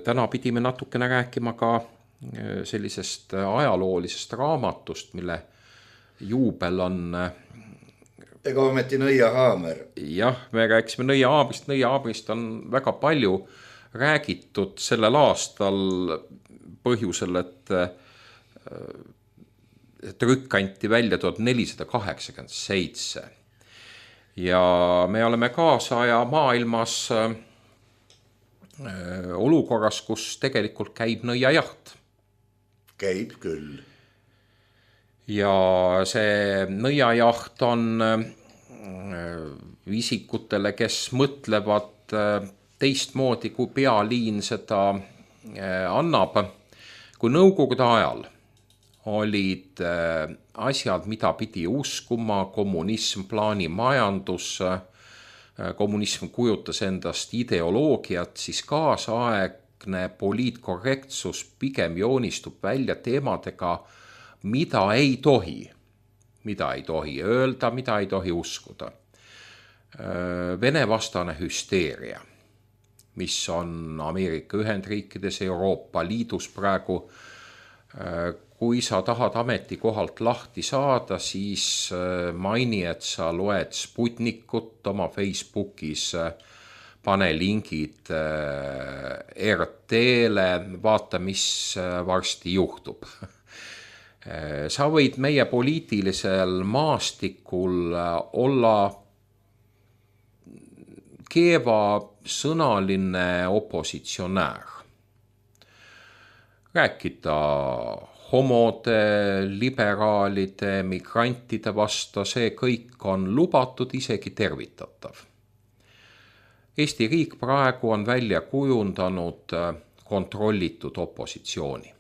täna pidime natukene rääkima ka sellisest ajaloolisest raamatust, mille juubel on... Ega ometi Nõiahaamer. Jah, me rääkisime Nõiahaabrist. Nõiahaabrist on väga palju räägitud sellel aastal põhjusel, et trükk anti välja 1487. Ja me oleme kaasaja maailmas olukorras, kus tegelikult käib nõiajaht. Käib küll. Ja see nõiajaht on isikutele, kes mõtlevad teistmoodi, kui pealiin seda annab. Kui nõukogude ajal olid asjad, mida pidi uskuma, kommunism, plaanimajandus, kommunism kujutas endast ideoloogiat, siis kaasaegne poliitkorrektsus pigem joonistub välja teemadega, mida ei tohi öelda, mida ei tohi uskuda. Vene-vastane hüsteeria, mis on Ameerika Ühendriikides, Euroopa Liidus praegu, kui sa tahad ametikohalt lahti saada, siis maini, et sa loed Sputnikut oma Facebookis, pane lingid RT-le, vaata, mis varsti juhtub. Sa võid meie poliitilisel maastikul olla keeva sõnaline opositsionäär. Rääkida homode, liberaalide, migrantide vastu, see kõik on lubatud, isegi tervitatav. Eesti riik praegu on välja kujundanud kontrollitud opositsiooni.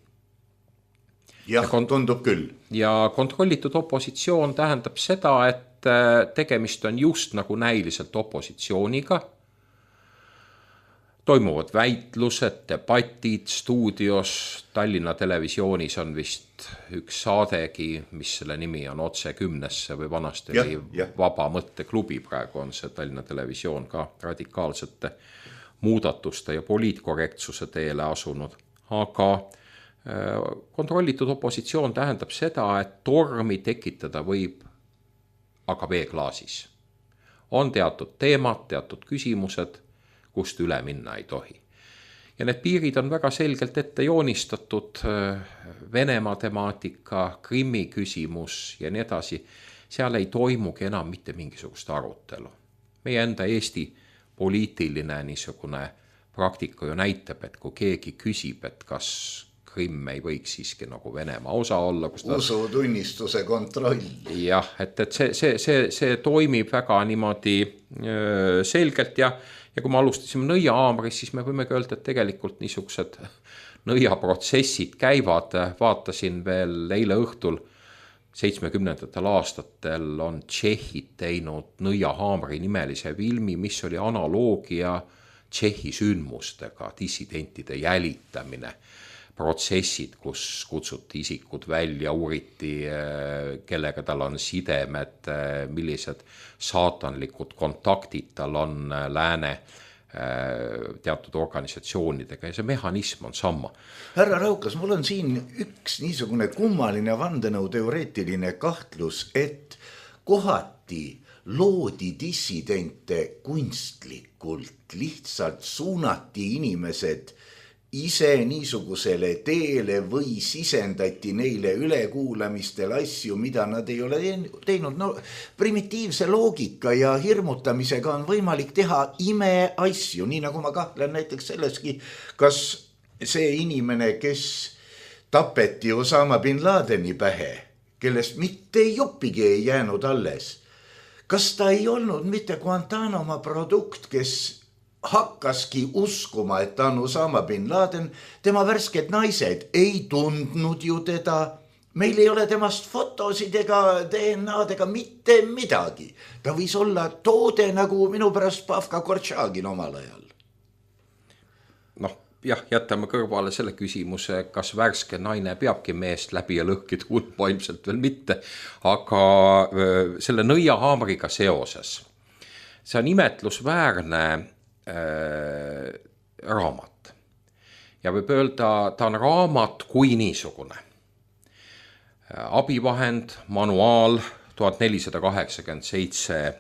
Jah, tundub küll. Ja kontrollitud opositsioon tähendab seda, et tegemist on just nagu näiliselt opositsiooniga. Toimuvad väitlused, debatid stuudios. Tallinna televisioonis on vist üks saadegi, mis selle nimi on Otse 10-sse või vanasti oli Vaba mõtteklubi. Praegu on see Tallinna televisioon ka radikaalsete muudatuste ja poliitkorrektsuse teele asunud. Aga kontrollitud opositsioon tähendab seda, et tormi tekitada võib aga veeklaasis. On teatud teemad, teatud küsimused, kust üle minna ei tohi. Ja need piirid on väga selgelt ette joonistatud, Venemaa temaatika, Krimmi küsimus ja nii edasi. Seal ei toimugi enam mitte mingisugust arutelu. Meie enda Eesti poliitiline niisugune praktika ju näitab, et kui keegi küsib, et kas Krimm ei võiks siiski nagu Venemaa osa olla. Usutunnistuse kontroll. Jah, et see toimib väga niimoodi selgelt ja kui me alustasime nõiahaamris, siis me võime öelda, et tegelikult niisugused nõiaprotsessid käivad. Vaatasin veel eile õhtul 70. aastatel on Tšehhid teinud nõiahaamri nimelise filmi, mis oli analoogia Tšehhi sündmustega, dissidentide jälitamine. Protsessid, kus kutsuti isikud välja, uuriti, kellega tal on sidemed, millised saatanlikud kontaktid tal on lääne teatud organisatsioonidega ja see mehhanism on sama. Härra Raukas, mul on siin üks niisugune kummaline vandenõuteoreetiline kahtlus, et kohati loodi dissidente kunstlikult, lihtsalt suunati inimesed ise niisugusele teele või sisendati neile ülekuulamistel asju, mida nad ei ole teinud. No, primitiivse loogika ja hirmutamisega on võimalik teha imeasju, nii nagu ma kahtlen näiteks selleski, kas see inimene, kes tapeti Osama bin Ladeni pähe, kellest mitte juppigi ei jäänud alles, kas ta ei olnud mitte Guantanamo produkt, kes hakkaski uskuma, et ta on Osama bin Laden, tema värsked naised ei tundnud ju teda, meil ei ole temast fotosid ega DNA-d ega mitte midagi. Ta võis olla toode nagu minu pärast Pavka Kortšagin omal ajal. Noh, jah, jätame kõrvale selle küsimuse, kas värske naine peabki meest läbi ja lõhki tundma, ilmselt veel mitte, aga selle nõiahaamriga seoses. See on imetlusväärne raamat. ja võib öelda, ta on raamat kui niisugune. Abivahend, manuaal, 1487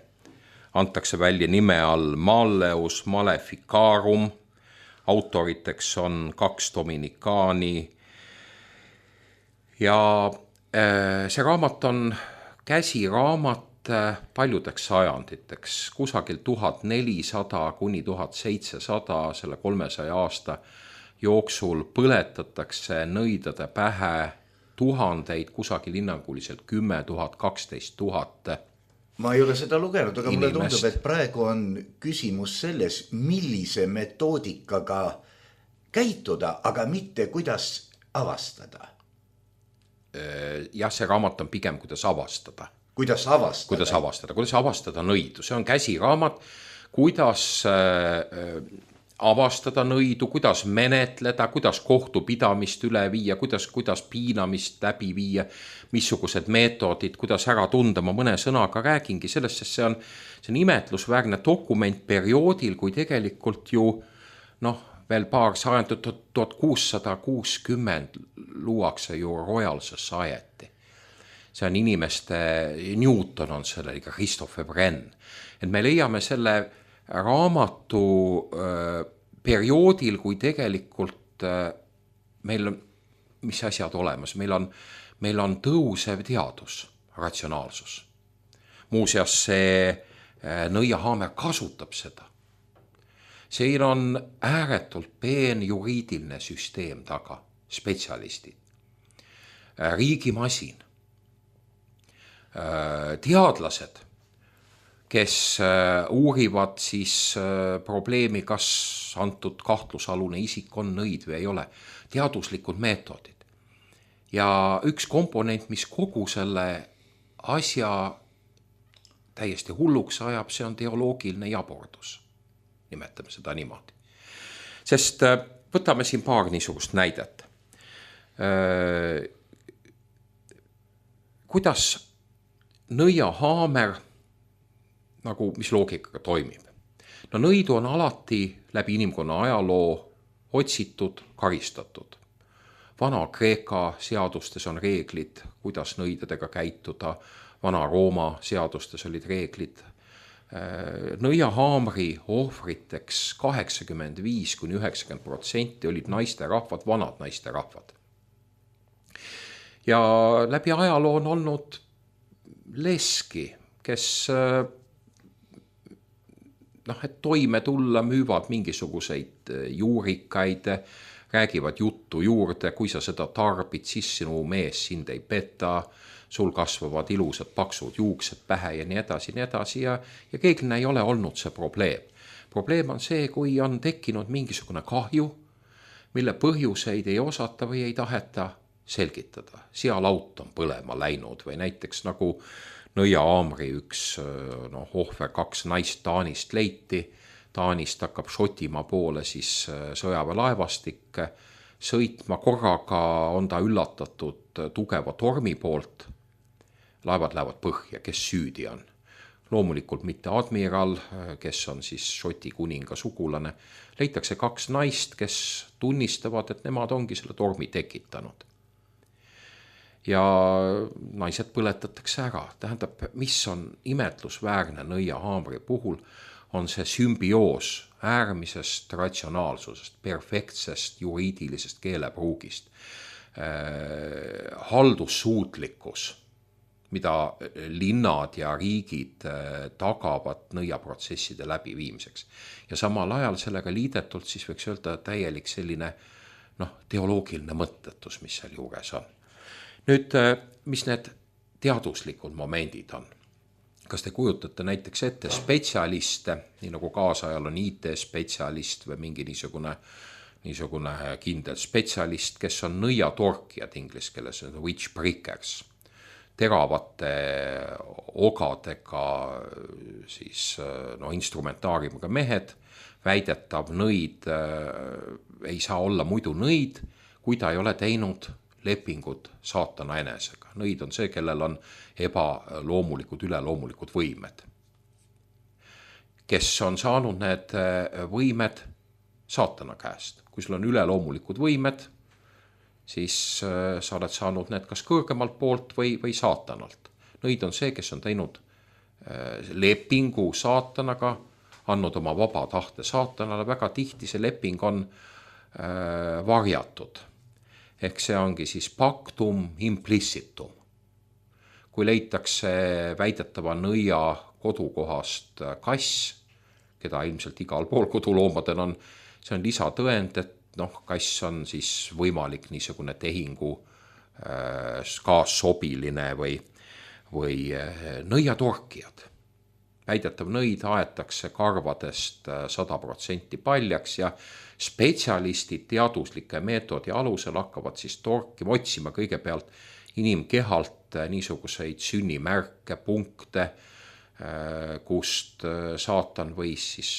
antakse välja nime all Malleus Maleficarum, autoriteks on 2 dominikaani ja see raamat on käsiraamat paljudeks sajanditeks, kusagil 1400 kuni 1700, selle 300 aasta jooksul põletatakse nõidade pähe tuhandeid, kusagil hinnanguliselt 10 000, 12 000. Ma ei ole seda lugenud, aga mulle tundub, et praegu on küsimus selles, millise metoodikaga käituda, aga mitte kuidas avastada. Jah, see raamat on pigem kuidas avastada. Kuidas avastada? Kuidas avastada nõidu. See on käsiraamat, kuidas avastada nõidu, kuidas menetleda, kuidas kohtupidamist üle viia, kuidas piinamist läbi viia, missugused meetodid, kuidas ära tunda. Ma mõne sõnaga räägingi sellest, sest see on imetlusväärne dokument perioodil, kui tegelikult ju veel paar sajandit, 1660 luuakse ju Royal Society. See on inimeste, Newton on selle, ka Christopher Wren. Et me leiame selle raamatu perioodil, kui tegelikult meil on, mis asjad olemas, meil on tõusev teadus, ratsionaalsus. Muuseas, see nõiahaamer kasutab seda. Siin on ääretult peen juriidiline süsteem taga, spetsialistid, riigimasin, teadlased, kes uurivad siis probleemi, kas antud kahtlusalune isik on nõid või ei ole, teaduslikud meetodid. Ja üks komponent, mis kogu selle asja täiesti hulluks ajab, see on teoloogiline jabordus. Nimetame seda niimoodi. Sest võtame siin paar niisugust näidet. Kuidas nõiahaamer, nagu mis loogikaga toimib. Nõidu on alati läbi inimkonna ajaloo otsitud, karistatud. Vana-Kreeka seadustes on reeglid, kuidas nõidadega käituda. Vana-Rooma seadustes olid reeglid. Nõiahaamri ohvriteks 85–90% olid naisterahvad, vanad naisterahvad. Ja läbi ajaloo on olnud leski, kes et toime tulla, müüvad mingisuguseid juurikaid, räägivad juttu juurde, kui sa seda tarbid, siis sinu mees sind ei peta, sul kasvavad ilusad paksud juuksed pähe ja nii edasi ja keegline ei ole olnud see probleem. Probleem on see, kui on tekkinud mingisugune kahju, mille põhjuseid ei osata või ei taheta selgitada. Sealaut on põlema läinud või näiteks nagu nõiahaamri üks ohver, 2 naist Taanist leiti. Taanist hakkab Šotimaa poole siis sõjaväelaevastik sõitma. Korraga on ta üllatatud tugeva tormi poolt. Laevad lähevad põhja, kes süüdi on. Loomulikult mitte admiral, kes on siis Šoti kuninga sugulane. Leitakse 2 naist, kes tunnistavad, et nemad ongi selle tormi tekitanud. Ja naised põletatakse ära. Tähendab, mis on imetlusväärne nõiahaamri puhul, on see sümbioos äärmisest ratsionaalsusest, perfektsest juriidilisest keelepruugist, haldussuutlikkus, mida linnad ja riigid tagavad nõiaprotsesside läbiviimiseks. Ja samal ajal sellega liidetult siis võiks öelda täielik selline teoloogiline mõttetus, mis seal juures on. Nüüd, mis need teaduslikud momendid on? Kas te kujutate näiteks ette spetsialiste, nii nagu kaasajal on IT-spetsialist või mingi niisugune kindel spetsialist, kes on nõiatorkijad inglise keeles, witch breakers, teravate ogadega siis instrumentaariumiga mehed, väidetav nõid ei saa olla muidu nõid, kui ta ei ole teinud lepingud saatana enesega. Nõid on see, kellel on ebaloomulikud, üleloomulikud võimed. Kes on saanud need võimed saatana käest. kui sul on üleloomulikud võimed, siis sa oled saanud need kas kõrgemalt poolt või saatanalt. Nõid on see, kes on teinud lepingu saatanaga, andnud oma vaba tahte saatanale, väga tihti see leping on varjatud. Ehk see ongi siis pactum implicitum. Kui leitakse väidetava nõia kodukohast kass, keda ilmselt igal pool koduloomadel on, see on lisatõend, et kass on siis võimalik niisugune tehingu kaassobiline või nõiatorkijad. Väidetav nõid aetakse karvadest 100% paljaks ja spetsialistid teaduslike meetodi alusel hakkavad siis torkima, otsima kõigepealt inimkehalt niisuguseid sünnimärke, punkte, kust saatan võis siis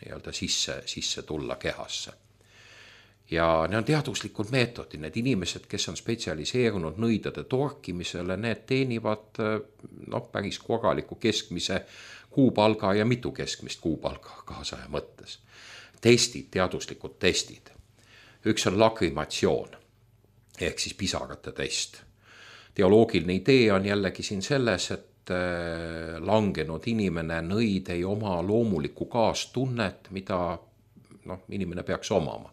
nii-öelda sisse tulla kehasse. Ja need on teaduslikud meetodid, need inimesed, kes on spetsialiseerunud nõidade torkimisele, need teenivad päris korraliku keskmise kuupalga ja mitu keskmist kuupalga kaasaja mõttes. Testid, teaduslikud testid. Üks on lakrimatsioon, ehk siis pisarate test. Teoloogiline idee on jällegi siin selles, et langenud inimene nõid ei oma loomulikku kaastunnet, mida inimene peaks omama.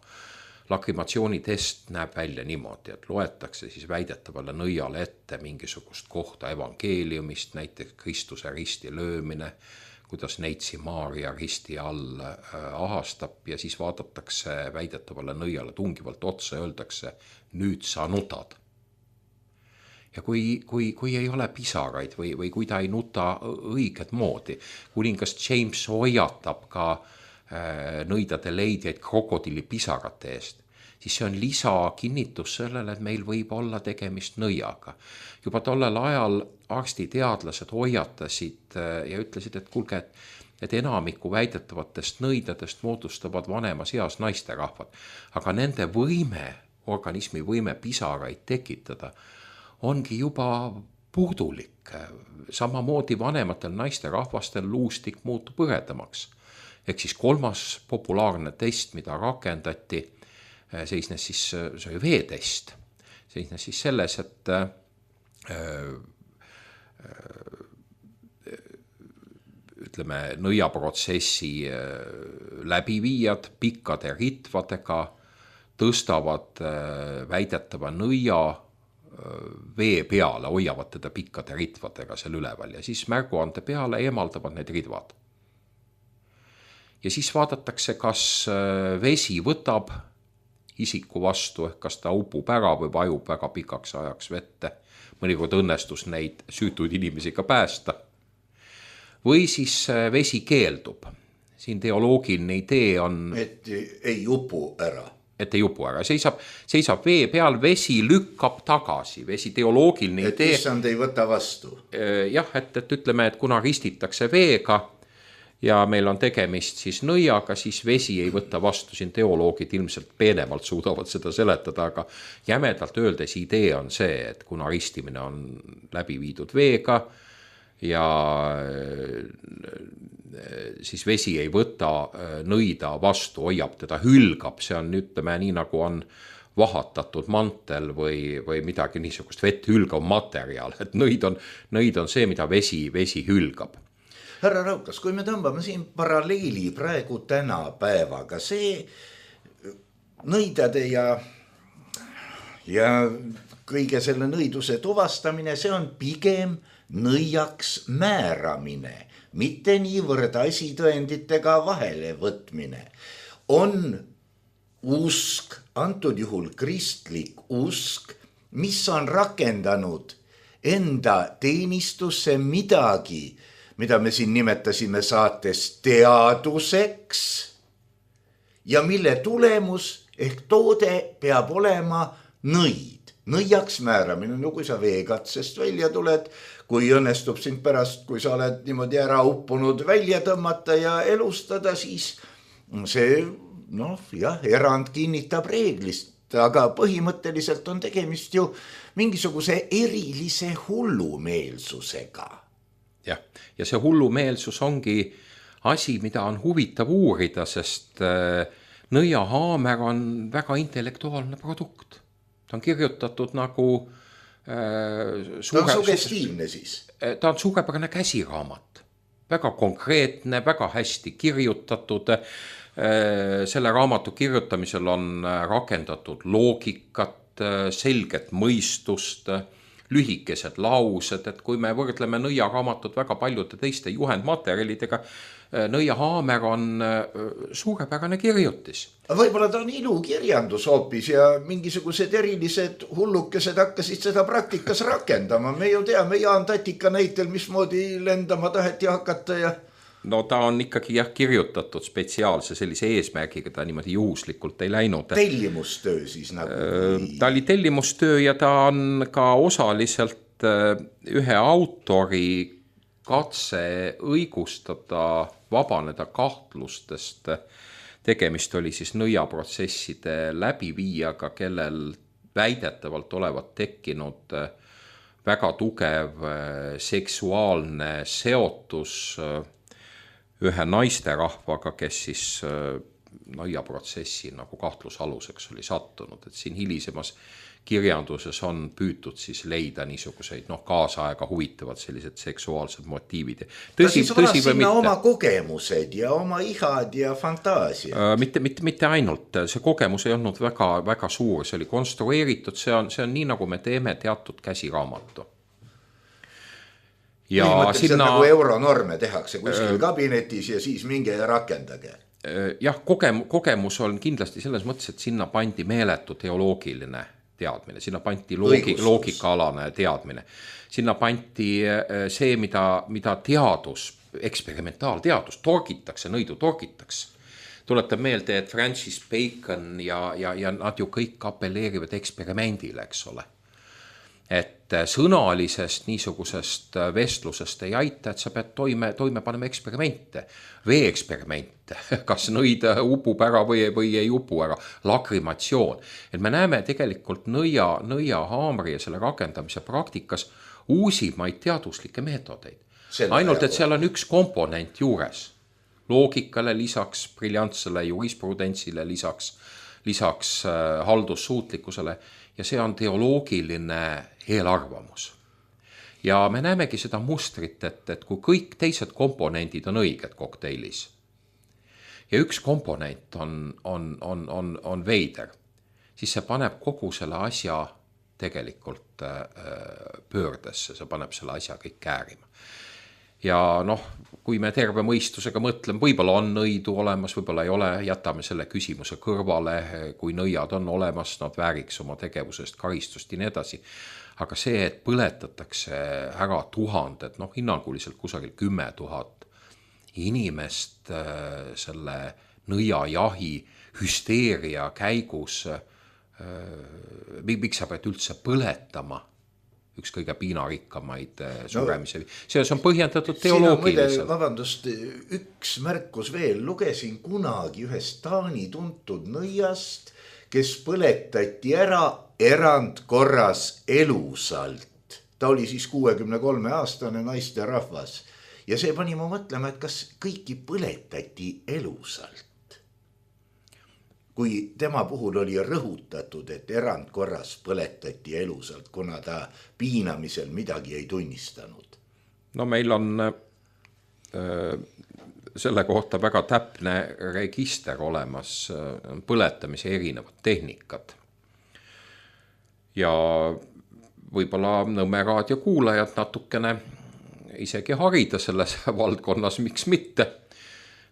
Lakrimatsioonitest näeb välja niimoodi, et loetakse siis väidetavale nõiale ette mingisugust kohta evangeeliumist, näiteks Kristuse risti löömine, kuidas neitsi Maaria risti all ahastab ja siis vaadatakse väidetavale nõiale tungivalt otsa ja öeldakse, nüüd sa nutad. Ja kui ei ole pisaraid või kui ta ei nuta õiget moodi, kuningas James hoiatab ka nõidade leidjaid krokodillipisarate eest, siis see on lisakinnitus sellele, et meil võib olla tegemist nõiaga. Juba tollel ajal arstiteadlased hoiatasid ja ütlesid, et kuulge, et enamiku väidetavatest nõidadest moodustavad vanemas eas naisterahvad, aga nende organismi võime pisaraid tekitada ongi juba puudulik. Samamoodi vanematel naisterahvastel luustik muutub hõredamaks. Ehk siis kolmas populaarne test, mida rakendati, seisnes siis, see oli veetest, seisnes siis selles, et ütleme, nõiaprotsessi läbiviijad pikkade ritvadega tõstavad väidetava nõia vee peale, hoiavad teda pikkade ritvadega seal üleval ja siis märguande peale eemaldavad need ridvad. Ja siis vaadatakse, kas vesi võtab isiku vastu, ehk kas ta upub ära või vajub väga pikaks ajaks vette. Mõnikord õnnestus neid süütuid inimesi ka päästa. Või siis vesi keeldub. Siin teoloogiline idee on... Et ei upu ära. Et ei upu ära. Seisab vee peal, vesi lükkab tagasi. Vesi teoloogiline idee... Et issand ei võta vastu. Jah, et ütleme, et kuna ristitakse veega ja meil on tegemist siis nõiaga, siis vesi ei võta vastu. Siin teoloogid ilmselt peenemalt suudavad seda seletada, aga jämedalt öeldes idee on see, et kuna ristimine on läbi viidud veega ja siis vesi ei võta nõida vastu, hoiab teda, hülgab, see on, ütleme, nii nagu on vahatatud mantel või midagi niisugust vett hülgav materjal, et nõid on see, mida vesi hülgab. Härra Raukas, kui me tõmbame siin paralleeli praegu tänapäevaga, see nõidade ja kõige selle nõiduse tuvastamine, see on pigem nõiaks määramine, mitte niivõrd asitõenditega vahele võtmine. On usk, antud juhul kristlik usk, mis on rakendanud enda teenistusse midagi, mida me siin nimetasime saates teaduseks ja mille tulemus ehk toode peab olema nõid. Nõiaks määramine, no kui sa veekatsest välja tuled, kui õnnestub sind pärast, kui sa oled niimoodi ära uppunud välja tõmmata ja elustada, siis see, erand kinnitab reeglist, aga põhimõtteliselt on tegemist ju mingisuguse erilise hullumeelsusega. Jah, ja see hullumeelsus ongi asi, mida on huvitav uurida, sest Nõiahaamer on väga intellektuaalne produkt. Ta on kirjutatud nagu ta on sugestiivne siis. Ta on suurepärane käsiraamat. Väga konkreetne, väga hästi kirjutatud. Selle raamatu kirjutamisel on rakendatud loogikat, selget mõistust, lühikesed laused, et kui me võrdleme nõiaraamatut väga paljude teiste juhendmaterjalidega, Nõiahaamer on suurepärane kirjutis. Võib-olla ta on ilukirjandus hoopis ja mingisugused erilised hullukesed hakkasid seda praktikas rakendama. Me ju teame Jaan Tatika näitel, mismoodi lendama taheti hakata ja... No ta on ikkagi kirjutatud spetsiaalse sellise eesmärgiga, ta niimoodi juhuslikult ei läinud. Tellimustöö siis nagu? Ta oli tellimustöö ja ta on ka osaliselt ühe autori katse õigustada, vabaneda kahtlustest. Tegemist oli siis nõiaprotsesside läbiviijaga, kellel väidetavalt olevat tekkinud väga tugev seksuaalne seotus ühe naisterahvaga, kes siis nõiaprotsessi nagu kahtlusaluseks oli sattunud. Et siin hilisemas kirjanduses on püütud siis leida niisuguseid kaasaega huvitavad sellised seksuaalsed motiivid. Ta siis varas sinna oma kogemused ja oma ihad ja fantaasia. Mitte ainult, see kogemus ei olnud väga, väga suur, see oli konstrueeritud, see on nii, nagu me teeme teatud käsiraamatu. Ja sinna... nagu euronorme tehakse kuskil kabinetis ja siis minge ja rakendage. Jah, kogemus on kindlasti selles mõttes, et sinna pandi meeletu teoloogiline teadmine, sinna panti loogikaalane teadmine. Sinna panti see, mida teadus, eksperimentaalteadus, nõidu torgitakse. Tuletab meelde, et Francis Bacon ja nad ju kõik apelleerivad eksperimendile, eks ole. Et sõnalisest niisugusest vestlusest ei aita, et sa pead toime panema eksperimente, veeeksperimente, kas nõid upub ära või ei upu ära, lakrimatsioon. Et me näeme tegelikult nõiahaamri ja selle rakendamise praktikas uusimaid teaduslikke meetodeid. Ainult, et seal on üks komponent juures. Loogikale lisaks, briljantsele jurisprudentsile lisaks haldussuutlikkusele ja see on teoloogiline eelarvamus. Ja me näemegi seda mustrit, et kui kõik teised komponendid on õiged kokteilis ja üks komponent on veider, siis see paneb kogu selle asja tegelikult pöördesse, see paneb selle asja kõik käärima. Ja kui me terve mõistusega mõtleme, võib-olla on nõidu olemas, võib-olla ei ole, jätame selle küsimuse kõrvale, kui nõiad on olemas, nad vääriks oma tegevusest karistust ja nii edasi. Aga see, et põletatakse ära tuhanded, hinnanguliselt kusagil 10 000 inimest selle nõiajahi hüsteeria käigus, miks sa pead üldse põletama üks kõige piinarikkamaid suremise. See on põhjendatud teoloogiliselt. Vabandust, üks märkus veel. Lugesin kunagi ühest Taani tuntud nõiast, kes põletati ära erandkorras elusalt. Ta oli siis 63-aastane naisterahvas. Ja see pani ma mõtlema, et kas kõiki põletati elusalt. Kui tema puhul oli rõhutatud, et erandkorras põletati elusalt, kuna ta piinamisel midagi ei tunnistanud. Meil on selle kohta väga täpne register olemas, põletamise erinevad tehnikad. Ja võib-olla Nõmme raadio kuulajad natukene isegi harida selles valdkonnas, miks mitte.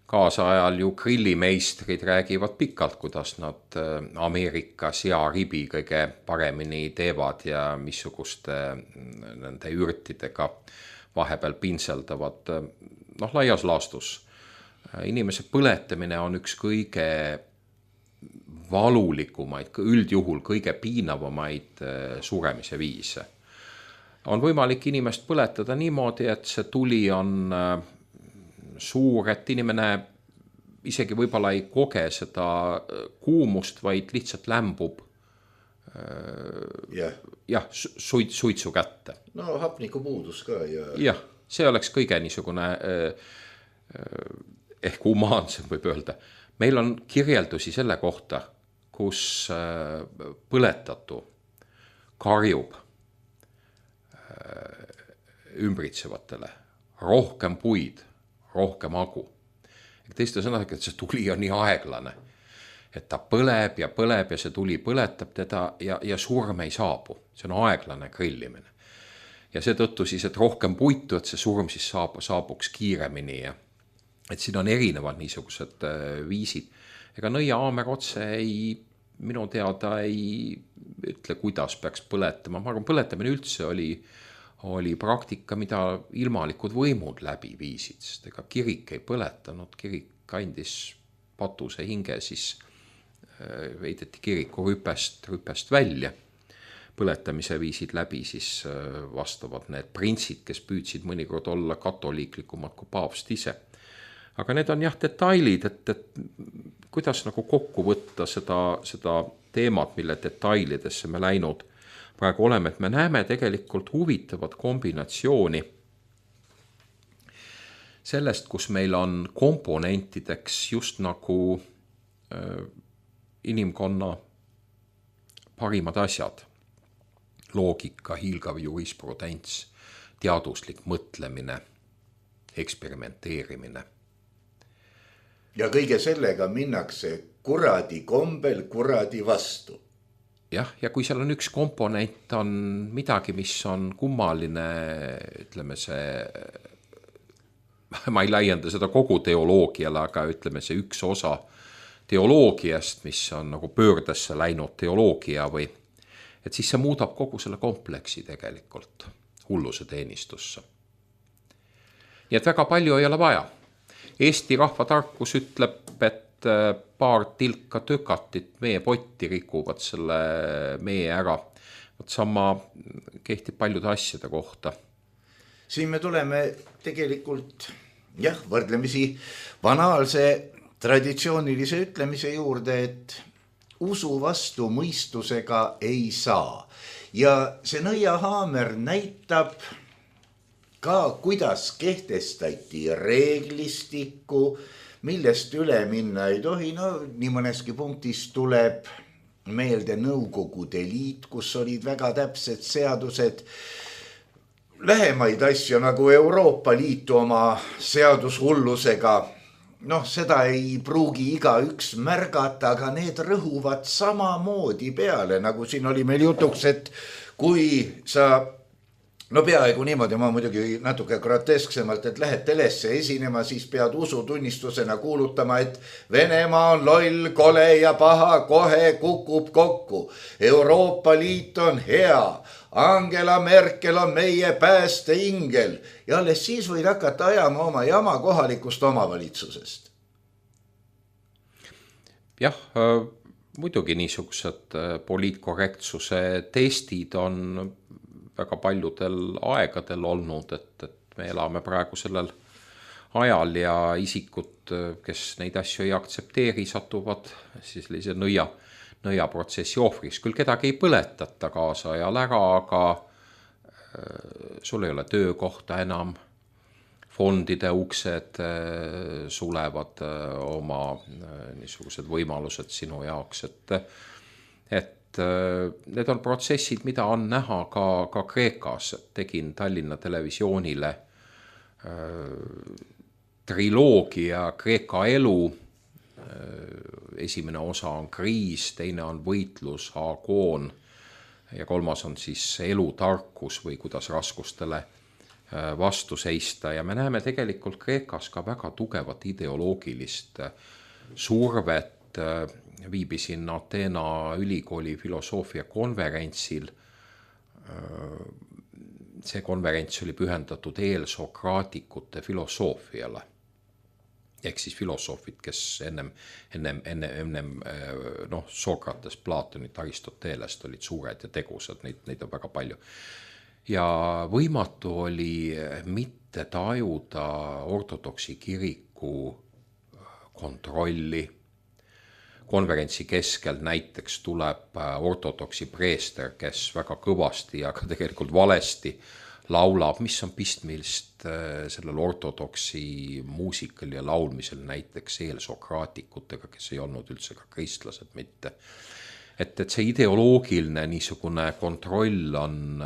Kaasajal ju grillimeistrid räägivad pikalt, kuidas nad Ameerika searibi kõige paremini teevad ja missuguste nende ürtidega vahepeal pinseldavad. Laias laastus. Inimese põletamine on üks kõige valulikumaid, üldjuhul kõige piinavamaid suremise viise. On võimalik inimest põletada niimoodi, et see tuli on suur, et inimene isegi võib-olla ei koge seda kuumust, vaid lihtsalt lämbub suitsu kätte. Hapniku puudus ka. Jah, see oleks kõige niisugune ehk humaansem võib öelda. meil on kirjeldusi selle kohta, kus põletatu karjub ümbritsevatele rohkem puid, rohkem agu. Teiste sõnadega, et see tuli on nii aeglane, et ta põleb ja see tuli põletab teda ja surm ei saabu. See on aeglane grillimine. Ja seetõttu siis, et rohkem puitu, et see surm siis saabuks kiiremini. Ja et siin on erinevad niisugused viisid. Ega Nõia Aamer otse minu teada ei ütle, kuidas peaks põletama. Ma arvan, põletamine üldse oli praktika, mida ilmalikud võimud läbi viisid, sest ega kirik ei põletanud, kirik andis patuse hinge, siis veideti kiriku rüpest välja. Põletamise viisid läbi siis vastavad need printsid, kes püüdsid mõnikord olla katoliiklikumad kui paavst ise. Aga need on jah detailid, et kuidas nagu kokku võtta seda teemat, mille detailidesse me läinud praegu oleme, et me näeme tegelikult huvitavat kombinatsiooni sellest, kus meil on komponentideks just nagu inimkonna parimad asjad. Loogika, hiilgav jurisprudents, teaduslik mõtlemine, eksperimenteerimine. Ja kõige sellega minnakse kuradi kombel kuradi vastu. Jah, ja kui seal on üks komponent, on midagi, mis on kummaline, ütleme see, ma ei laienda seda kogu teoloogiale, aga ütleme see üks osa teoloogiast, mis on nagu pöördesse läinud teoloogia või, et siis see muudab kogu selle kompleksi tegelikult hulluse teenistusse. Nii et väga palju ei ole vaja. Eesti rahvatarkus ütleb, et paar tilka tökatit meie potti rikuvad selle meie ära. Sama kehtib paljude asjade kohta. Siin me tuleme tegelikult võrdlemisi banaalse traditsioonilise ütlemise juurde, et usu vastu mõistusega ei saa. Ja see Nõia Aamer näitab ka, kuidas kehtestati reeglistikku, millest üle minna ei tohi. Nii mõneski punktis tuleb meelde Nõukogude Liit, kus olid väga täpsed seadused. Lähemaid asju nagu Euroopa Liitu oma seadushullusega, seda ei pruugi igaüks märgata, aga need rõhuvad samamoodi peale, nagu siin oli meil jutuks, et kui sa peaaegu niimoodi, ma muidugi natuke grotesksemalt, et lähed telesse esinema, siis pead usutunnistusena kuulutama, et Venemaa on loll, kole ja paha, kohe kukub kokku. Euroopa Liit on hea, Angela Merkel on meie päästeingel ja alles siis võid hakata ajama oma jama kohalikust omavalitsusest. Jah, muidugi niisugused poliitkorrektsuse testid on väga paljudel aegadel olnud, et me elame praegu sellel ajal ja isikud, kes neid asju ei aktsepteeri, satuvad siis sellise nõia protsessi ohvriks. Küll kedagi ei põletata kaasa ja ära, aga sul ei ole töökohta enam, fondide uksed sulevad oma niisugused võimalused sinu jaoks, et need on protsessid, mida on näha ka Kreekas. Tegin Tallinna Televisioonile triloogia Kreeka elu. Esimene osa on kriis, teine on võitlus, agoon ja kolmas on siis elutarkus või kuidas raskustele vastu seista. Ja me näeme tegelikult Kreekas ka väga tugevat ideoloogilist survet. Viibisin Ateena ülikooli filosoofia konverentsil. See konverents oli pühendatud eelsokraatikute filosoofiale. Ehk siis filosoofid, kes ennem Sokrates, Platonit, Aristotelest olid suured ja tegusad, neid on väga palju. Ja võimatu oli mitte tajuda ortodoksi kiriku kontrolli. Konverentsi keskel näiteks tuleb ortodoksi preester, kes väga kõvasti ja ka tegelikult valesti laulab, mis on pistmilist sellel ortodoksi muusikal ja laulmisel näiteks eelsokraatikutega, kes ei olnud üldse ka kristlased mitte. Et see ideoloogiline niisugune kontroll on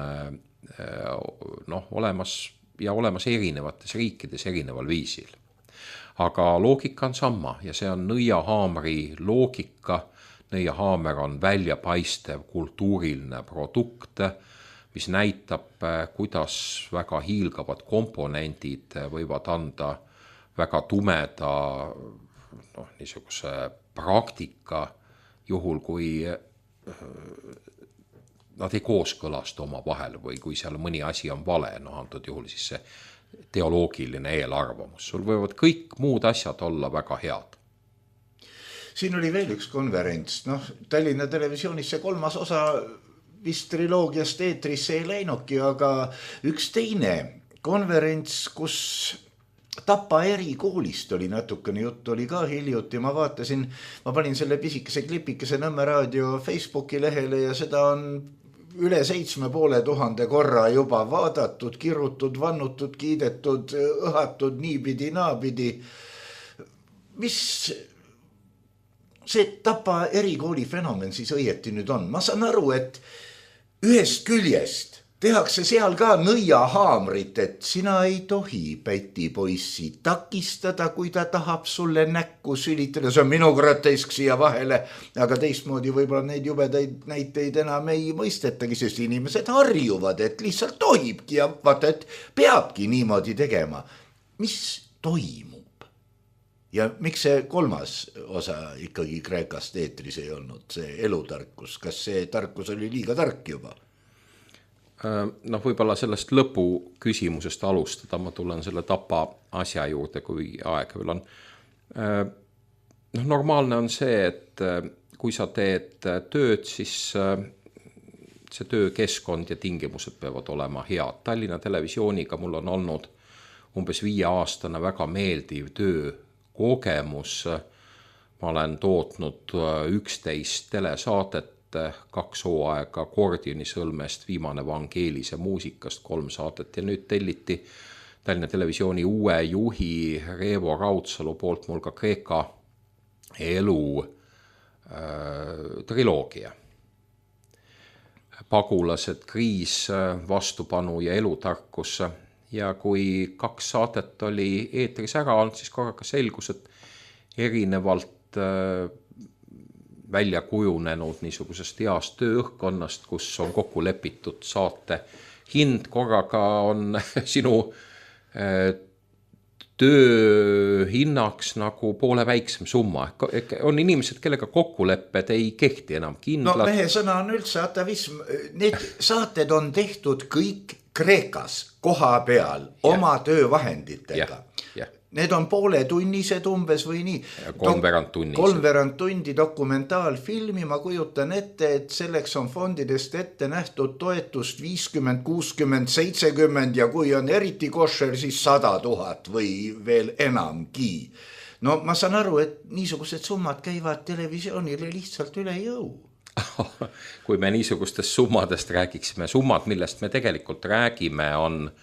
olemas erinevates riikides erineval viisil. Aga loogika on sama ja see on nõiahaamri loogika. Nõiahaamer on väljapaistev kultuuriline produkt, mis näitab, kuidas väga hiilgavad komponendid võivad anda väga tumeda niisuguse praktika juhul, kui nad ei kooskõlasta oma vahel või kui seal mõni asi on vale, antud juhul siis see teoloogiline eelarvamus. Sul võivad kõik muud asjad olla väga head. Siin oli veel üks konverents, Tallinna Televisioonis see 3. osa vist triloogiast eetrisse ei läinudki, aga üks teine konverents, kus Tapa erikoolist oli natukene juttu, oli ka hiljuti, ma panin selle pisikese klipikese Nõmme Raadio Facebooki lehele ja seda on üle 7500 korra juba vaadatud, kirutud, vannutud, kiidetud, õhatud niipidi, naapidi. Mis see Tapa erikooli fenomen siis õieti nüüd on? Ma saan aru, et ühest küljest tehakse seal ka nõiahaamrit, et sina ei tohi Päti poissi takistada, kui ta tahab sulle näkku sülitada. See on minu grotesk siia vahele, aga teistmoodi võib-olla neid jubedaid näiteid enam ei mõistetagi, sest inimesed harjuvad, et lihtsalt tohibki ja vaata, et peabki niimoodi tegema. Mis toimub? Ja miks see 3. osa ikkagi Kreekast eetris ei olnud, see elutarkus? Kas see tarkus oli liiga tark juba? Võib-olla sellest lõpu küsimusest alustada, ma tulen selle Tapa asja juurde, kui aeg veel on. Normaalne on see, et kui sa teed tööd, siis see töökeskkond ja tingimused peavad olema head. Tallinna Televisiooniga mul on olnud umbes 5-aastane väga meeldiv töökogemus. Ma olen tootnud 11 telesaadet, 2 hooaega Kordionisõlmest, viimane Vangeelise muusikast, 3 saadet ja nüüd telliti Tallinna Televisiooni uue juhi Revo Raudsalu poolt mul ka Kreeka elu triloogia. Pagulased, kriis, vastupanu ja elutarkus. Ja kui 2 saadet oli eetris ära olnud, siis korraga selgus, et erinevalt välja kujunenud niisugusest heast tööõhkkonnast, kus on kokku lepitud saate hind, korraga on sinu tööhinnaks nagu poole väiksem summa. On inimesed, kellega kokkulepped ei kehti enam kindlad. Mehe sõna on üldse atavism. Need saated on tehtud kõik Kreekas koha peal oma töövahenditega. Need on pooletunnised umbes või nii. Kolmveerand tundi dokumentaalfilmi. Ma kujutan ette, et selleks on fondidest ette nähtud toetust 50, 60, 70 ja kui on eriti košer, siis 100 000 või veel enamgi. Ma saan aru, et niisugused summad käivad televisioonile lihtsalt üle jõu. Kui me niisugustest summadest räägiksime, summad, millest me tegelikult räägime, on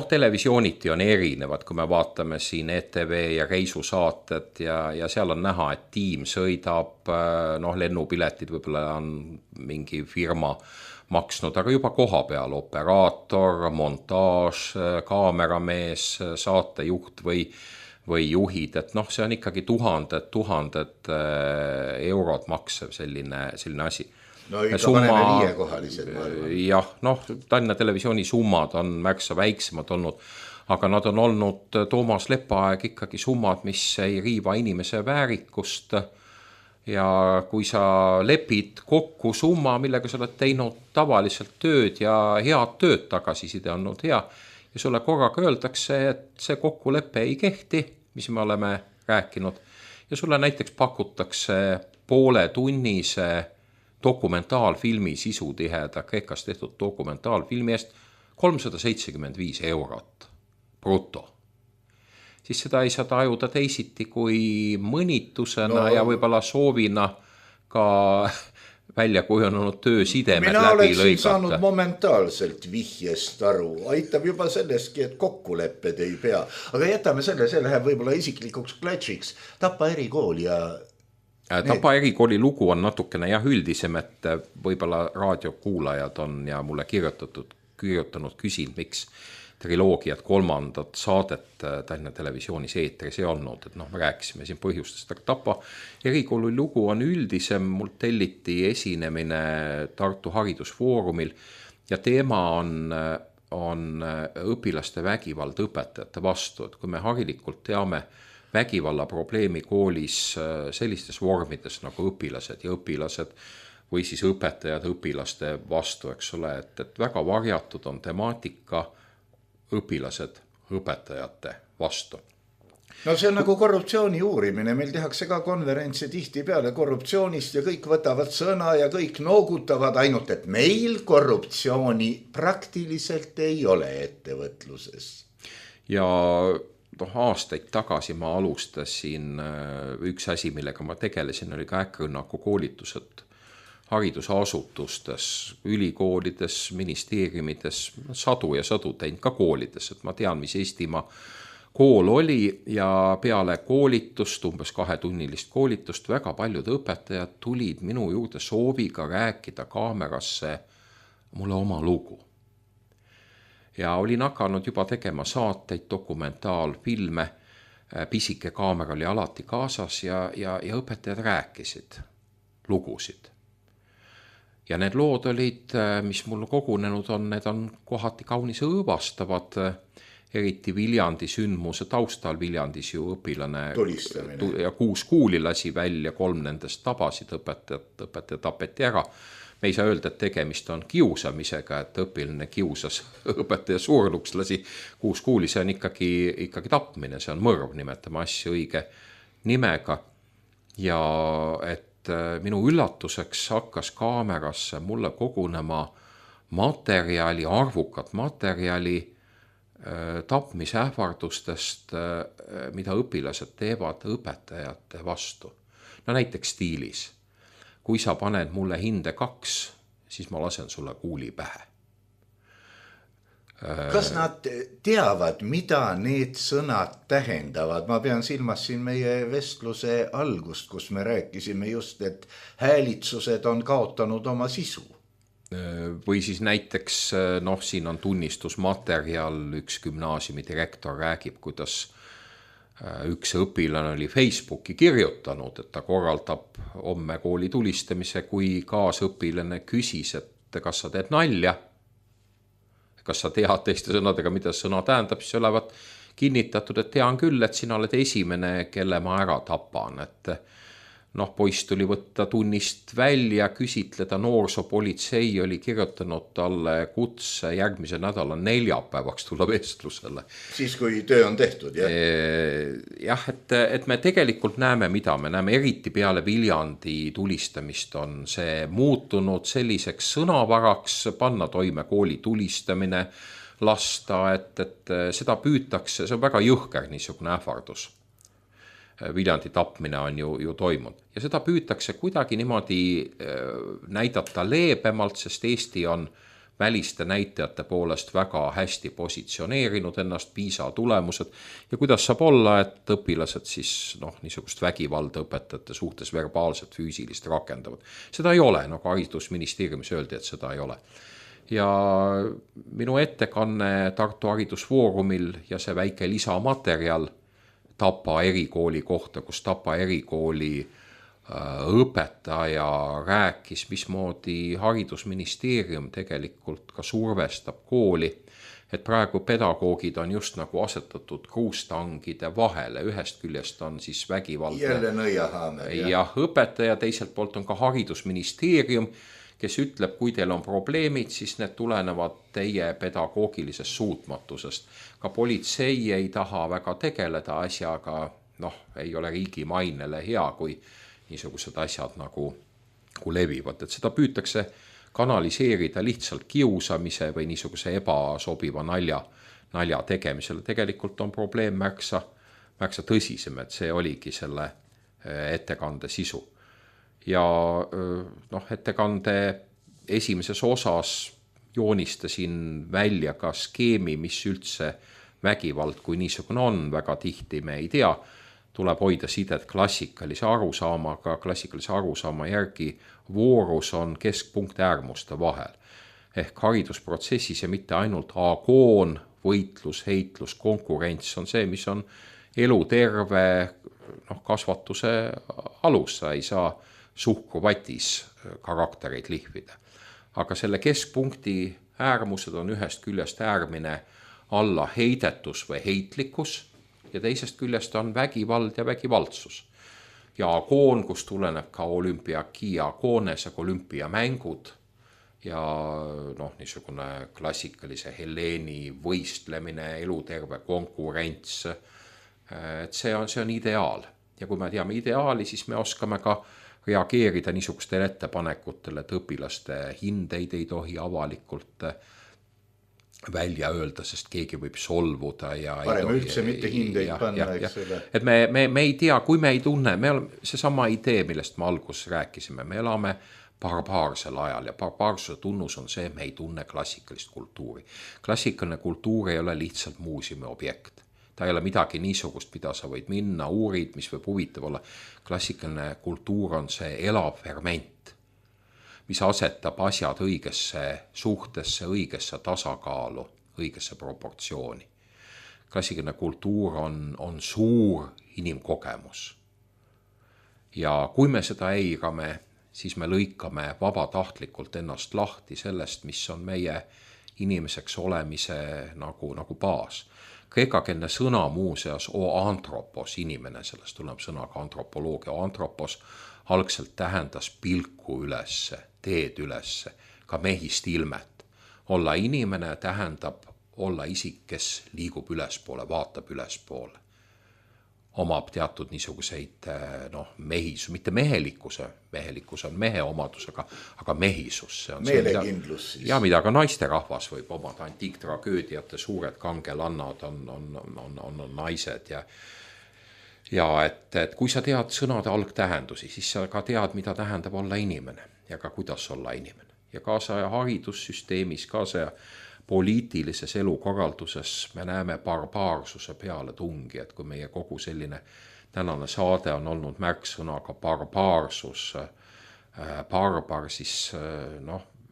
televisiooniti on erinevad, kui me vaatame siin ETV ja reisusaated ja seal on näha, et tiim sõidab, lennupiletid võib-olla on mingi firma maksnud, aga juba koha peal operaator, montaaž, kaameramees, saatejuht või juhid, et see on ikkagi tuhanded eurod maksev selline asi. Ikka paneme 5-kohalised. Jah, Tallinna Televisiooni summad on märksa väiksemad olnud, aga nad on olnud Toomas Lepaaeg ikkagi summad, mis ei riiva inimese väärikust. Ja kui sa lepid kokku summa, millega sa oled teinud tavaliselt tööd ja head tööd, tagasiside on olnud hea, ja sulle korraga öeldakse, et see kokkulepe ei kehti, mis me oleme rääkinud, ja sulle näiteks pakutakse pooletunnise dokumentaalfilmi sisutiheda Kreekas tehtud dokumentaalfilmi eest 375 eurot bruto. Siis seda ei saa tajuda teisiti kui mõnitusena ja võib-olla soovina ka välja kujunenud töösidemed mina läbi oleksin lõigata. saanud momentaalselt vihjest aru, aitab juba sellestki, et kokkulepped ei pea, aga jätame selle, see läheb võib-olla isiklikuks klatšiks. Tapa erikool ja Tapa erikooli lugu on natukene jah üldisem, et võib-olla raadiokuulajad on ja mulle kirjutanud küsinud, miks triloogiat 3. saadet Tallinna Televisioonis eetris ei olnud, et me rääkisime siin põhjustest, aga Tapa erikooli lugu on üldisem, mul telliti esinemine Tartu Haridusfoorumil ja teema on õpilaste vägivald õpetajate vastu, et kui me harilikult teame vägivalla probleemi koolis sellistes vormides nagu õpilased ja õpilased või siis õpetajad õpilaste vastu, eks ole, et väga varjatud on temaatika õpilased õpetajate vastu. No see on nagu korruptsiooni uurimine, meil tehakse ka konverentse tihti peale korruptsioonist ja kõik võtavad sõna ja kõik noogutavad, ainult et meil korruptsiooni praktiliselt ei ole ettevõtluses. Ja aastaid tagasi ma alustasin, üks asi, millega ma tegelesin, oli ka äkkrünnaku koolitused haridusasutustes, ülikoolides, ministeeriumides, sadu ja sadu teinud ka koolides, et ma tean, mis Eestimaa kool oli ja peale koolitust, umbes 2-tunnilist koolitust, väga paljud õpetajad tulid minu juurde sooviga rääkida kaamerasse mulle oma lugu. Ja olin hakanud juba tegema saateid, dokumentaalfilme, pisike kaamera oli alati kaasas ja õpetajad rääkisid lugusid. Ja need lood olid, mis mul kogunenud on, need on kohati kaunis õõvastavad, eriti Viljandi sündmuse taustal. Viljandis ju õpilane ja 6 kuuli lasi välja, 3 nendest tabasid õpetaja tapeti ära. Me ei saa öelda, et tegemist on kiusamisega, et õpilane kiusas õpetaja surnuks, lasi 6 kuuli, see on ikkagi tapmine, see on mõrv, nimetame asja õige nimega. Ja et minu üllatuseks hakkas kaamerasse mulle kogunema materjali, arvukat materjali tapmisähvardustest, mida õpilased teevad õpetajate vastu. No näiteks stiilis. Kui sa paned mulle hinde 2, siis ma lasen sulle kuuli pähe. Kas nad teavad, mida need sõnad tähendavad? Ma pean silmas siin meie vestluse algust, kus me rääkisime just, et häälitsused on kaotanud oma sisu. Või siis näiteks, siin on tunnistusmaterjal, üks gümnaasiumi direktor räägib, kuidas üks õpilane oli Facebooki kirjutanud, et ta korraldab homme kooli tulistamise, kui kaasõpilane küsis, et kas sa teed nalja, kas sa tead teiste sõnadega, mida sõna tähendab, siis olevat kinnitatud, et tean küll, et sina oled esimene, kelle ma ära tapan, et poiss tuli võtta tunnist välja, küsitleda, noorsoopolitsei oli kirjutanud talle kutse järgmise nädala neljapäevaks tulla vestlusele. Siis kui töö on tehtud, jah? Jah, et me tegelikult näeme, mida me näeme, eriti peale Viljandi tulistamist on see muutunud selliseks sõnavaraks, panna toime kooli tulistamine, lasta, et seda püütakse, see on väga jõhker niisugune ähvardus. Viljandi tapmine on ju toimunud. Ja seda püütakse kuidagi niimoodi näidata leebemalt, sest Eesti on väliste näitajate poolest väga hästi positsioneerinud ennast, PISA tulemused. Ja kuidas saab olla, et õpilased siis niisugust vägivalda õpetajate suhtes verbaalselt, füüsilist rakendavad. Seda ei ole, nagu haridusministeeriumis öeldi, et seda ei ole. Ja minu ettekanne Tartu Haridusfoorumil ja see väike lisamaterjal Tapa erikooli kohta, kus Tapa erikooli õpetaja rääkis, mismoodi haridusministeerium tegelikult ka survestab kooli, et praegu pedagoogid on just nagu asetatud kruustangide vahele, ühest küljest on siis vägivaldne jälle nõiahaamer, ja õpetaja, teiselt poolt on ka haridusministeerium, kes ütleb, kui teil on probleemid, siis need tulenevad teie pedagoogilisest suutmatusest. Ka politsei ei taha väga tegeleda asjaga, ei ole riigi mainele hea, kui niisugused asjad nagu levivad. Et seda püütakse kanaliseerida lihtsalt kiusamise või niisuguse ebasobiva nalja tegemisele. Tegelikult on probleem märksa tõsisem, et see oligi selle ettekande sisu. ja ettekande esimeses osas joonistasin välja ka skeemi, mis üldse vägivald kui niisugune on, väga tihti me ei tea, tuleb hoida sidet klassikalise arusaamaga, klassikalise arusaama järgi voorus on keskpunkt äärmuste vahel. Ehk haridusprotsessis ja mitte ainult agoon, võitlus, heitlus, konkurents on see, mis on eluterve kasvatuse alus, sa ei saa suhkruvatis karaktereid lihvida. Aga selle keskpunkti äärmused on ühest küljest äärmine alla heidetus või heitlikkus ja teisest küljest on vägivald ja vägivaldsus. Ja agoon, kus tuleneb ka olümpiaki agoones, aga olümpiamängud ja niisugune klassikalise Helleeni võistlemine, eluterve konkurents, et see on ideaal. Ja kui me teame ideaali, siis me oskame ka reageerida niisugustele ettepanekutele, et õpilaste hindeid ei tohi avalikult välja öelda, sest keegi võib solvuda ja parem üldse mitte hindeid panna, eks ole. Et me ei tea, kui me ei tunne, see sama idee, millest me alguses rääkisime, me elame barbaarsel ajal ja barbaarsuse tunnus on see, me ei tunne klassikalist kultuuri. Klassikaline kultuur ei ole lihtsalt muuseumi objekt. Ta ei ole midagi niisugust, mida sa võid minna, uurid, mis võib huvitav olla. Klassikaline kultuur on see elav ferment, mis asetab asjad õigesse suhtesse, õigesse tasakaalu, õigesse proportsiooni. Klassikaline kultuur on suur inimkogemus. Ja kui me seda eirame, siis me lõikame vabatahtlikult ennast lahti sellest, mis on meie inimeseks olemise nagu baas. Kreekakeelne sõna muuseas antropos, inimene, sellest tuleb sõnaga antropoloogia. Antropos algselt tähendas pilku ülesse, teed ülesse, ka mehist ilmet. Olla inimene tähendab olla isik, kes liigub ülespoole, vaatab ülespoole. Omab teatud niisuguseid mehisus, mitte mehelikkus on mehe omadus, aga mehisus. See on meelekindlus siis. Ja mida ka naisterahvas võib omada, antiiktragöödiate suured kangelannad on naised ja et kui sa tead sõnade algtähendusi, siis sa ka tead, mida tähendab olla inimene ja ka kuidas olla inimene. Ja kaasaja haridussüsteemis, kaasaja poliitilises elukorralduses me näeme barbaarsuse peale tungi, et kui meie kogu selline tänane saade on olnud märksõnaga barbaarsus, barbar, siis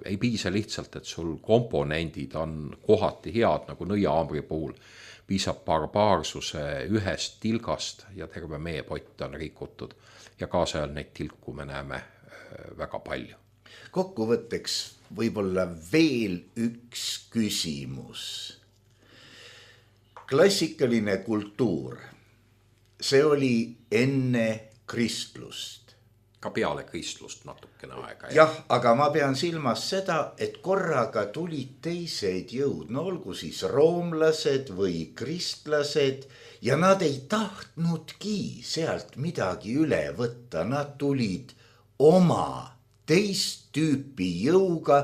ei piisa lihtsalt, et sul komponendid on kohati head, nagu nõiaambri puhul, piisab barbaarsuse ühest tilgast ja terve meie pott on rikutud ja kaasajal neid tilku me näeme väga palju. Kokkuvõtteks võib-olla veel üks küsimus. Klassikaline kultuur, see oli enne kristlust. Ka peale kristlust natukene aega. Jah, aga ma pean silmas seda, et korraga tulid teised jõud, olgu siis roomlased või kristlased ja nad ei tahtnudki sealt midagi üle võtta, nad tulid oma teist tüüpi jõuga,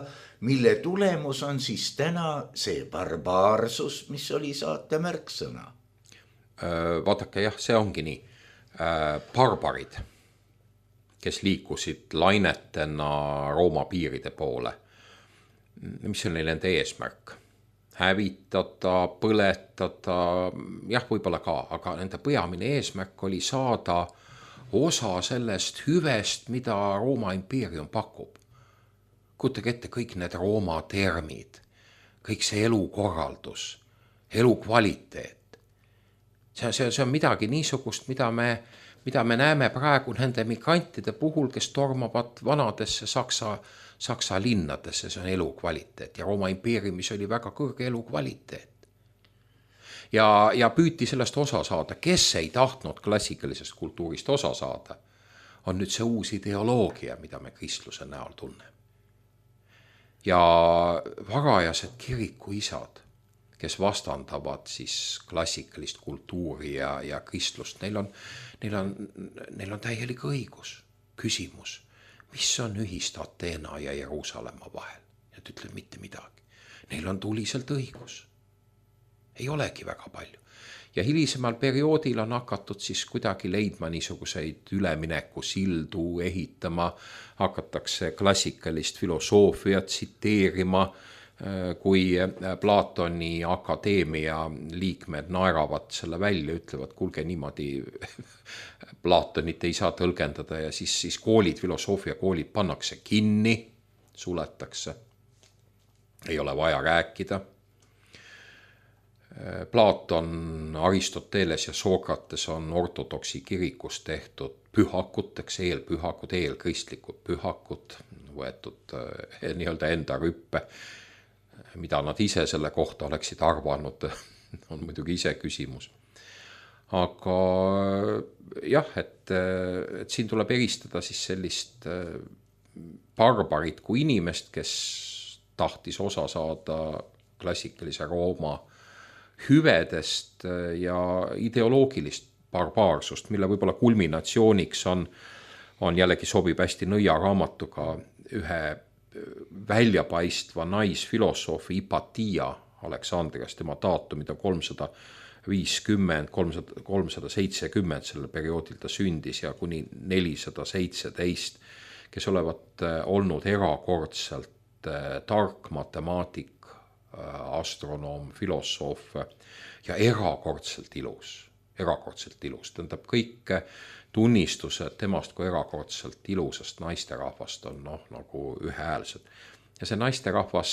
mille tulemus on siis täna see barbaarsus, mis oli saate märksõna. Vaadake, jah, see ongi nii. Barbarid, kes liikusid lainetena Rooma piiride poole, mis oli nende eesmärk? Hävitada, põletada, jah, võib-olla ka, aga nende peamine eesmärk oli saada osa sellest hüvest, mida Rooma impeerium pakub. Kujutage ette kõik need Rooma termid, kõik see elukorraldus, elukvaliteet. See on midagi niisugust, mida me näeme praegu nende migrantide puhul, kes tormavad vanadesse Saksa linnadesse, see on elukvaliteet ja Rooma impeeriumis oli väga kõrge elukvaliteet. Ja püüti sellest osa saada, kes ei tahtnud klassikalisest kultuurist osa saada, on nüüd see uus ideoloogia, mida me kristluse näol tunneme. Ja varajased kirikuisad, kes vastandavad siis klassikalist kultuuri ja kristlust, neil on täielik õigus, küsimus, mis on ühist Ateena ja Jeruusalemma vahel. Nad ütlevad mitte midagi. Neil on tuliselt õigus. Ei olegi väga palju. ja hilisemal perioodil on hakatud siis kuidagi leidma niisuguseid ülemineku sildu ehitama, hakatakse klassikalist filosoofiat tsiteerima, kui Platoni akadeemia liikmed naeravad selle välja, ütlevad, kuulge niimoodi Platonit ei saa tõlgendada ja siis koolid, filosoofiakoolid pannakse kinni, suletakse, ei ole vaja rääkida. Platon, Aristoteles ja Sokrates on ortodoksi kirikus tehtud pühakuteks, eelpühakud, eelkristlikud pühakud, võetud nii-öelda enda rüppe, mida nad ise selle kohta oleksid arvanud, on muidugi ise küsimus. Aga jah, et siin tuleb eristada siis sellist barbarit kui inimest, kes tahtis osa saada klassikalise Rooma hüvedest ja ideoloogilist barbaarsust, mille võib-olla kulminatsiooniks on jällegi sobib hästi Nõia raamatuga ühe väljapaistva naisfilosoofi Hypatia Aleksandriast, tema daatumid on 350, 370 sellel perioodil ta sündis ja kuni 417, kes olevat olnud erakordselt tark matemaatik, astronoom, filosoof ja erakordselt ilus. Tähendab, kõik tunnistused temast kui erakordselt ilusast naisterahvast on nagu ühehäälsed. Ja see naisterahvas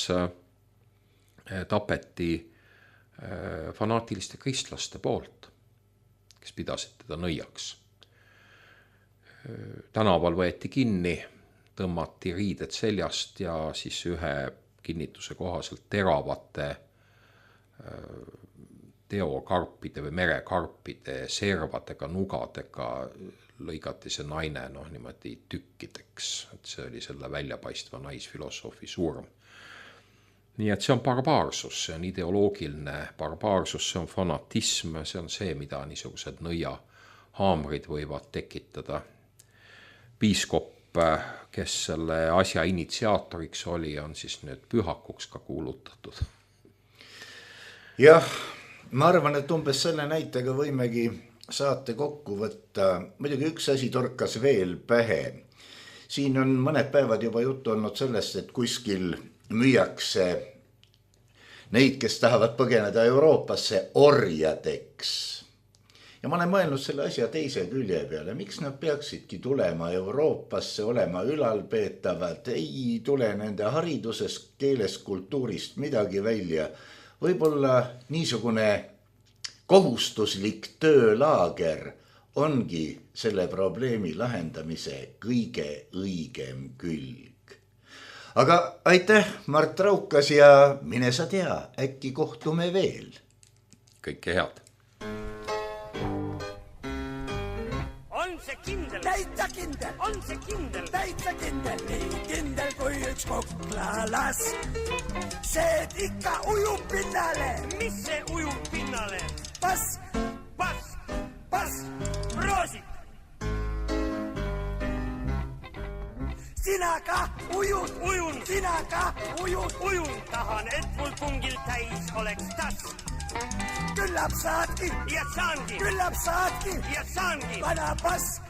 tapeti fanaatiliste kristlaste poolt, kes pidasid teda nõiaks. Tänaval võeti kinni, tõmmati riided seljast ja siis ühe kinnituse kohaselt teravate teokarpide või merekarpide servadega, nugadega lõigati see naine niimoodi tükkideks, et see oli selle väljapaistva naisfilosoofi surm. Nii et see on barbaarsus, see on ideoloogiline barbaarsus, see on fanatism, see on see, mida niisugused nõia haamrid võivad tekitada. Piiskop, kes selle asja initsiaatoriks oli, on siis nüüd pühakuks ka kuulutatud. Jah, ma arvan, et umbes selle näitega võimegi saate kokku võtta. Muidugi üks asi torkas veel pähe. Siin on mõned päevad juba juttu olnud sellest, et kuskil müüakse neid, kes tahavad põgeneda Euroopasse orjadeks. Ja ma olen mõelnud selle asja teise külje peale. Miks nad peaksidki tulema Euroopasse, olema ülalpeetavad, ei tule nende haridusest, keelest, kultuurist midagi välja. Võib-olla niisugune kohustuslik töölaager ongi selle probleemi lahendamise kõige õigem külg. Aga aitäh, Mart Raukas, ja mine sa tea, äkki kohtume veel. Kõike head. Kindel. Täitsa kindel. On see kindel. Täitsa kindel. Nii kindel kui üks koklalas. See ikka ujub pinnale. Mis see ujub pinnale? Pask, pask, pask, roosid. Sina ka ujud. Ujun. Sina ka ujud. Ujun. Tahan, et mul pungil täis oleks task. Küllap saadki. Ja saangi. Küllap saadki. Ja saangi. Vana pask.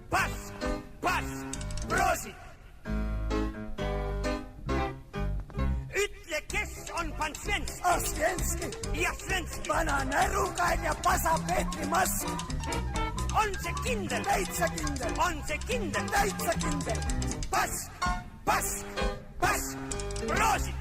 Pask, pask, roosid. Ütle, kes on pan Svenski. Svenski. Ja Svenski. Vana närukain ja pasa Petri mask. On see kindel. Täitsa kindel. On see kindel. Täitsa kindel. Pask, pask, pask, roosid.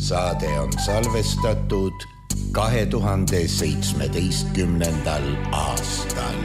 Saade on salvestatud 2017. aastal.